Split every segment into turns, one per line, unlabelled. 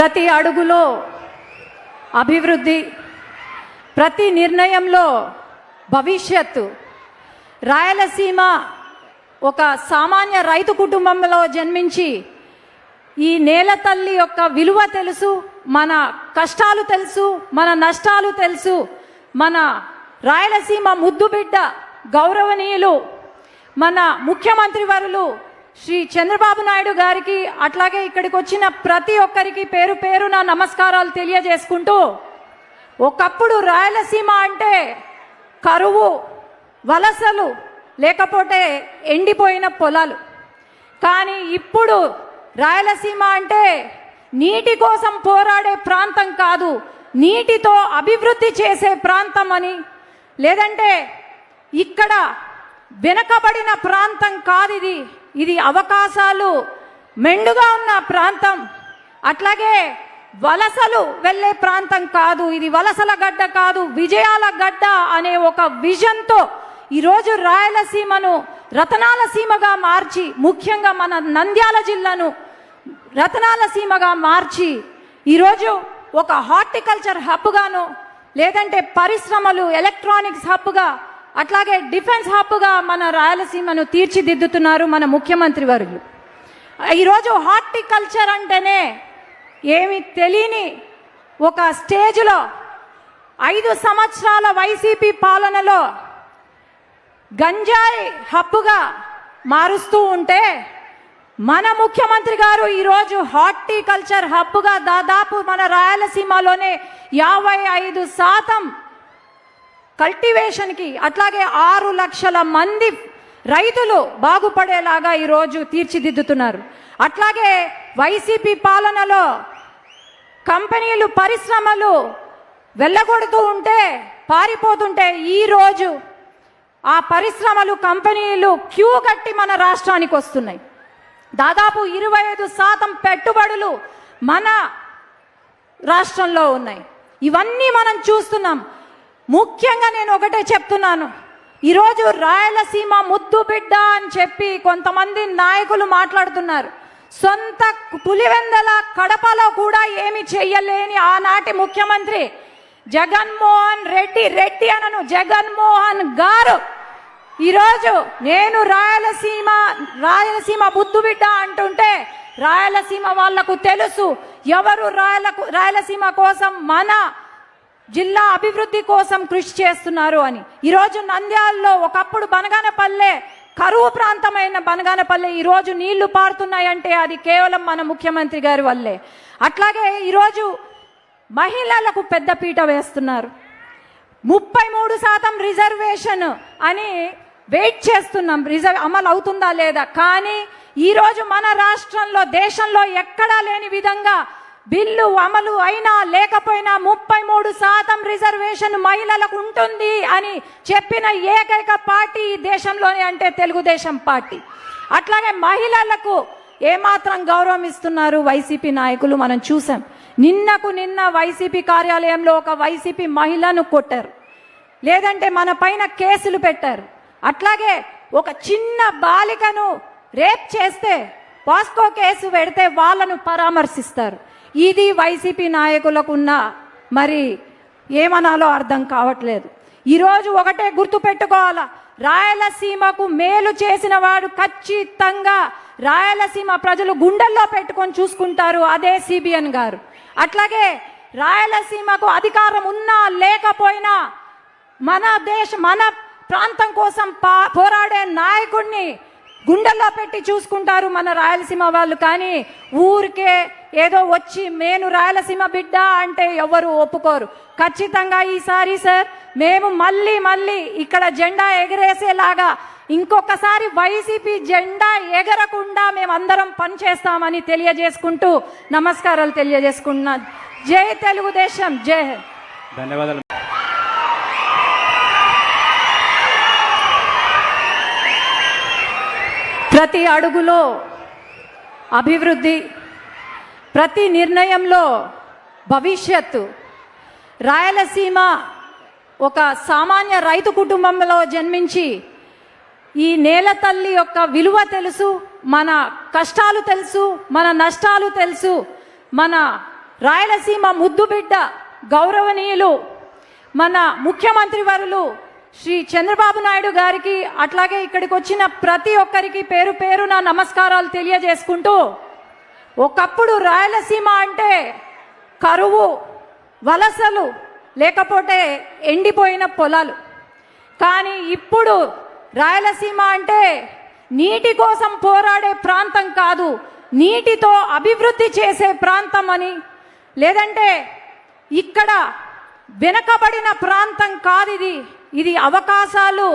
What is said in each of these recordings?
ప్రతి అడుగులో అభివృద్ధి, ప్రతి నిర్ణయంలో భవిష్యత్తు. రాయలసీమ ఒక సామాన్య రైతు కుటుంబంలో జన్మించి ఈ నేల తల్లి యొక్క విలువ తెలుసు, మన కష్టాలు తెలుసు, మన నష్టాలు తెలుసు. మన రాయలసీమ ముద్దు బిడ్డ గౌరవనీయులు మన ముఖ్యమంత్రి వర్యులు శ్రీ చంద్రబాబు నాయుడు గారికి, అట్లాగే ఇక్కడికి వచ్చిన ప్రతి ఒక్కరికి పేరు పేరున నమస్కారాలు తెలియజేసుకుంటూ, ఒకప్పుడు రాయలసీమ అంటే కరువు, వలసలు, లేకపోతే ఎండిపోయిన పొలాలు. కానీ ఇప్పుడు రాయలసీమ అంటే నీటి కోసం పోరాడే ప్రాంతం కాదు, నీటితో అభివృద్ధి చేసే ప్రాంతం అని, లేదంటే ఇక్కడ వెనకబడిన ప్రాంతం కాదు ఇది, ఇది అవకాశాలు మెండుగా ఉన్న ప్రాంతం. అట్లాగే వలసలు వెళ్ళే ప్రాంతం కాదు, ఇది వలసల గడ్డ కాదు, విజయాల గడ్డ అనే ఒక విజన్తో ఈరోజు రాయలసీమను రతనాల సీమగా మార్చి, ముఖ్యంగా మన నంద్యాల జిల్లాను రతనాల సీమగా మార్చి ఈరోజు ఒక హార్టికల్చర్ హబ్గాను, లేదంటే పరిశ్రమలు, ఎలక్ట్రానిక్స్ హబ్గా, అట్లాగే డిఫెన్స్ హబ్గా మన రాయలసీమను తీర్చిదిద్దుతున్నారు మన ముఖ్యమంత్రి వర్యులు. ఈరోజు హార్టికల్చర్ అంటేనే ఏమి తెలియని ఒక స్టేజ్లో 5 సంవత్సరాల వైసీపీ పాలనలో గంజాయి హబ్బుగా మారుస్తూ ఉంటే మన ముఖ్యమంత్రి గారు ఈరోజు హార్టికల్చర్ హబ్గా దాదాపు మన రాయలసీమలోనే 55% కల్టివేషన్కి, అట్లాగే 6 లక్షల మంది రైతులు బాగుపడేలాగా ఈరోజు తీర్చిదిద్దుతున్నారు. అట్లాగే వైసీపీ పాలనలో కంపెనీలు, పరిశ్రమలు వెళ్ళగొడుతూ ఉంటే, పారిపోతుంటే ఈరోజు ఆ పరిశ్రమలు, కంపెనీలు క్యూ కట్టి మన రాష్ట్రానికి వస్తున్నాయి. దాదాపు 25% పెట్టుబడులు మన రాష్ట్రంలో ఉన్నాయి. ఇవన్నీ మనం చూస్తున్నాం. ముఖ్యంగా నేను ఒకటే చెప్తున్నాను, ఈరోజు రాయలసీమ ముద్దు బిడ్డ అని చెప్పి కొంతమంది నాయకులు మాట్లాడుతున్నారు. సొంత పులివెందల, కడపలో కూడా ఏమి చెయ్యలేని ఆనాటి ముఖ్యమంత్రి జగన్మోహన్ రెడ్డి అనను, జగన్మోహన్ గారు ఈరోజు నేను రాయలసీమ ముద్దు బిడ్డ అంటుంటే రాయలసీమ వాళ్లకు తెలుసు ఎవరు రాయలసీమ కోసం, మన జిల్లా అభివృద్ధి కోసం కృషి చేస్తున్నారు అని. ఈరోజు నంద్యాలలో ఒకప్పుడు బనగానపల్లె కరువు ప్రాంతమైన బనగానపల్లె ఈరోజు నీళ్లు పారుతున్నాయంటే అది కేవలం మన ముఖ్యమంత్రి గారి వల్లే. అట్లాగే ఈరోజు మహిళలకు పెద్దపీట వేస్తున్నారు. 33% రిజర్వేషన్ అని వెయిట్ చేస్తున్నాం, అమలు అవుతుందా లేదా. కానీ ఈరోజు మన రాష్ట్రంలో, దేశంలో ఎక్కడా లేని విధంగా బిల్లు అమలు అయినా లేకపోయినా 33% రిజర్వేషన్ మహిళలకు ఉంటుంది అని చెప్పిన ఏకైక పార్టీ ఈ దేశంలోనే అంటే తెలుగుదేశం పార్టీ. అట్లాగే మహిళలకు ఏమాత్రం గౌరవం ఇస్తున్నారు వైసీపీ నాయకులు మనం చూసాం. నిన్న వైసీపీ కార్యాలయంలో ఒక వైసీపీ మహిళను కొట్టారు, లేదంటే మన పైన కేసులు పెట్టారు. అట్లాగే ఒక చిన్న బాలికను రేప్ చేస్తే పాస్కో కేసు పెడితే వాళ్ళను పరామర్శిస్తారు. ఇది వైసీపీ నాయకులకున్న మరి ఏమనాలో అర్థం కావట్లేదు. ఈరోజు ఒకటే గుర్తు పెట్టుకోవాలా, రాయలసీమకు మేలు చేసిన వాడు ఖచ్చితంగా రాయలసీమ ప్రజలు గుండెల్లో పెట్టుకొని చూసుకుంటారు, అదే సిబిఎన్ గారు. అట్లాగే రాయలసీమకు అధికారం ఉన్నా లేకపోయినా మన ప్రాంతం కోసం పోరాడే నాయకుడిని గుండెల్లో పెట్టి చూసుకుంటారు మన రాయలసీమ వాళ్ళు. కానీ ఊరికే ఏదో వచ్చి నేను రాయలసీమ బిడ్డ అంటే ఎవరు ఒప్పుకోరు. ఖచ్చితంగా ఈసారి సార్ మేము మళ్ళీ ఇక్కడ జెండా ఎగరేసేలాగా ఇంకొకసారి వైసీపీ జెండా ఎగరకుండా మేమందరం పనిచేస్తామని తెలియజేసుకుంటూ నమస్కారాలు తెలియజేసుకుంటున్నా. జై తెలుగుదేశం, జై హింద్.
ధన్యవాదాలు.
ప్రతి అడుగులో అభివృద్ధి, ప్రతి నిర్ణయంలో భవిష్యత్తు. రాయలసీమ ఒక సామాన్య రైతు కుటుంబంలో జన్మించి ఈ నేల తల్లి యొక్క విలువ తెలుసు, మన కష్టాలు తెలుసు, మన నష్టాలు తెలుసు. మన రాయలసీమ ముద్దుబిడ్డ గౌరవనీయులు మన ముఖ్యమంత్రి వర్యులు శ్రీ చంద్రబాబు నాయుడు గారికి, అట్లాగే ఇక్కడికి వచ్చిన ప్రతి ఒక్కరికి పేరు పేరున నమస్కారాలు తెలియజేసుకుంటూ, ఒకప్పుడు రాయలసీమ అంటే కరువు, వలసలు, లేకపోతే ఎండిపోయిన పొలాలు. కానీ ఇప్పుడు రాయలసీమ అంటే నీటి కోసం పోరాడే ప్రాంతం కాదు, నీటితో అభివృద్ధి చేసే ప్రాంతం అని, లేదంటే ఇక్కడ వెనకబడిన ప్రాంతం కాదు ఇది అవకాశాలు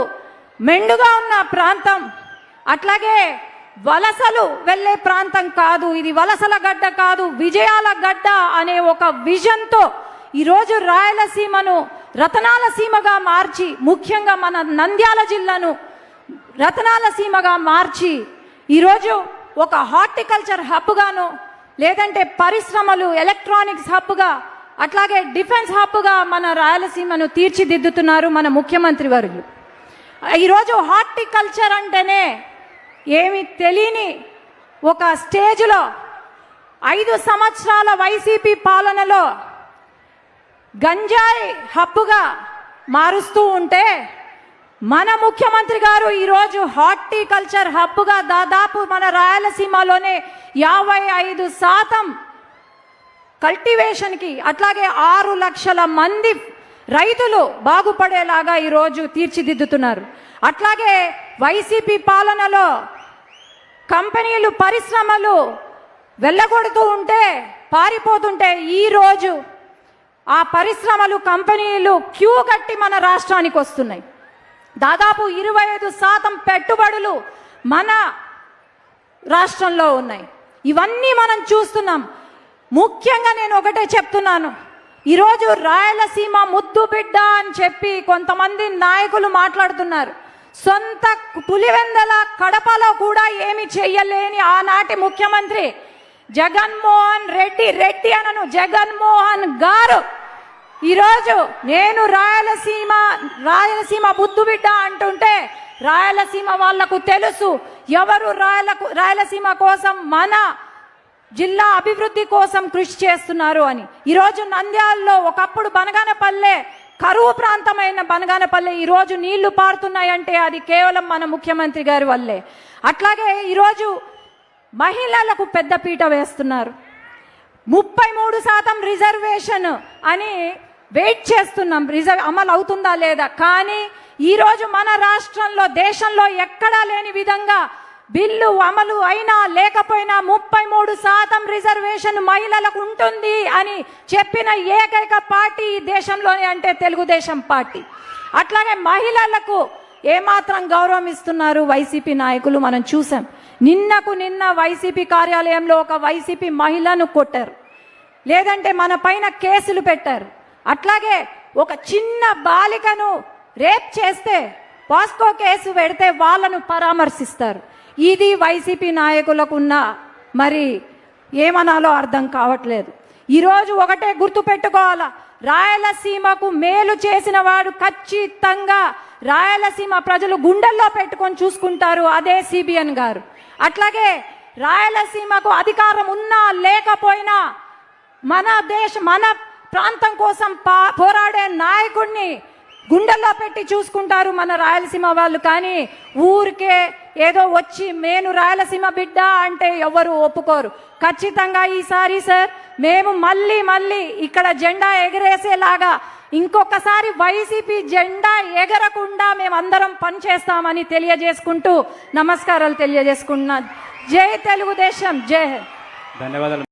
మెండుగా ఉన్న ప్రాంతం. అట్లాగే వలసలు వెళ్ళే ప్రాంతం కాదు, ఇది వలసల గడ్డ కాదు, విజయాల గడ్డ అనే ఒక విజన్తో ఈరోజు రాయలసీమను రతనాల సీమగా మార్చి, ముఖ్యంగా మన నంద్యాల జిల్లాను రతనాల సీమగా మార్చి ఈరోజు ఒక హార్టికల్చర్ హబ్గాను, లేదంటే పరిశ్రమలు, ఎలక్ట్రానిక్స్ హబ్గా, అట్లాగే డిఫెన్స్ హబ్గా మన రాయలసీమను తీర్చిదిద్దుతున్నారు మన ముఖ్యమంత్రి వర్యులు. ఈరోజు హార్టికల్చర్ అంటేనే ఏమి తెలియని ఒక స్టేజ్లో 5 సంవత్సరాల వైసీపీ పాలనలో గంజాయి హబ్బుగా మారుస్తూ ఉంటే, మన ముఖ్యమంత్రి గారు ఈరోజు హార్టికల్చర్ హబ్గా దాదాపు మన రాయలసీమలోనే 55% కల్టివేషన్కి, అట్లాగే 6 లక్షల మంది రైతులు బాగుపడేలాగా ఈరోజు తీర్చిదిద్దుతున్నారు. అట్లాగే వైసీపీ పాలనలో కంపెనీలు, పరిశ్రమలు వెళ్ళగొడుతూ ఉంటే, పారిపోతుంటే, ఈరోజు ఆ పరిశ్రమలు, కంపెనీలు క్యూ కట్టి మన రాష్ట్రానికి వస్తున్నాయి. దాదాపు 25% పెట్టుబడులు మన రాష్ట్రంలో ఉన్నాయి. ఇవన్నీ మనం చూస్తున్నాం. ముఖ్యంగా నేను ఒకటే చెప్తున్నాను, ఈరోజు రాయలసీమ ముద్దు బిడ్డ అని చెప్పి కొంతమంది నాయకులు మాట్లాడుతున్నారు. సొంత పులివెందల కడపలో కూడా ఏమి చెయ్యలేని ఆనాటి ముఖ్యమంత్రి జగన్మోహన్ రెడ్డి అనను, జగన్మోహన్ గారు ఈరోజు నేను రాయలసీమ ముద్దు బిడ్డ అంటుంటే, రాయలసీమ వాళ్లకు తెలుసు ఎవరు రాయలసీమ కోసం, మన జిల్లా అభివృద్ధి కోసం కృషి చేస్తున్నారు అని. ఈరోజు నంద్యాలలో ఒకప్పుడు బనగానపల్లె కరువు ప్రాంతమైన బనగానపల్లె ఈరోజు నీళ్లు పారుతున్నాయంటే అది కేవలం మన ముఖ్యమంత్రి గారి వల్లే. అట్లాగే ఈరోజు మహిళలకు పెద్దపీట వేస్తున్నారు. 33% రిజర్వేషన్ అని వెయిట్ చేస్తున్నాం, అమలు అవుతుందా లేదా. కానీ ఈరోజు మన రాష్ట్రంలో, దేశంలో ఎక్కడా లేని విధంగా బిల్లు అమలు అయినా లేకపోయినా 33% రిజర్వేషన్ మహిళలకు ఉంటుంది అని చెప్పిన ఏకైక పార్టీ ఈ దేశంలోనే అంటే తెలుగుదేశం పార్టీ. అట్లాగే మహిళలకు ఏమాత్రం గౌరవం ఇస్తున్నారు వైసీపీ నాయకులు మనం చూసాం. నిన్న వైసీపీ కార్యాలయంలో ఒక వైసీపీ మహిళను కొట్టారు, లేదంటే మన పైన కేసులు పెట్టారు. అట్లాగే ఒక చిన్న బాలికను రేప్ చేస్తే పాస్కో కేసు పెడితే వాళ్ళను పరామర్శిస్తారు. ఇది వైసీపీ నాయకులకున్న మరి ఏమనాలో అర్థం కావట్లేదు. ఈరోజు ఒకటే గుర్తు పెట్టుకోవాలా, రాయలసీమకు మేలు చేసిన వాడు ఖచ్చితంగా రాయలసీమ ప్రజలు గుండెల్లో పెట్టుకొని చూసుకుంటారు, అదే సిబిఎన్ గారు. అట్లాగే రాయలసీమకు అధికారం ఉన్నా లేకపోయినా మన ప్రాంతం కోసం పోరాడే నాయకుడిని గుండెల్లో పెట్టి చూసుకుంటారు మన రాయలసీమ వాళ్ళు. కానీ ఊరికే ఏదో వచ్చి నేను రాయలసీమ బిడ్డ అంటే ఎవరు ఒప్పుకోరు. ఖచ్చితంగా ఈసారి సార్ మేము మళ్ళీ ఇక్కడ జెండా ఎగరేసేలాగా ఇంకొకసారి వైసీపీ జెండా ఎగరకుండా మేమందరం పనిచేస్తామని తెలియజేసుకుంటూ నమస్కారాలు తెలియజేసుకున్నా. జై తెలుగుదేశం, జై.
ధన్యవాదాలు.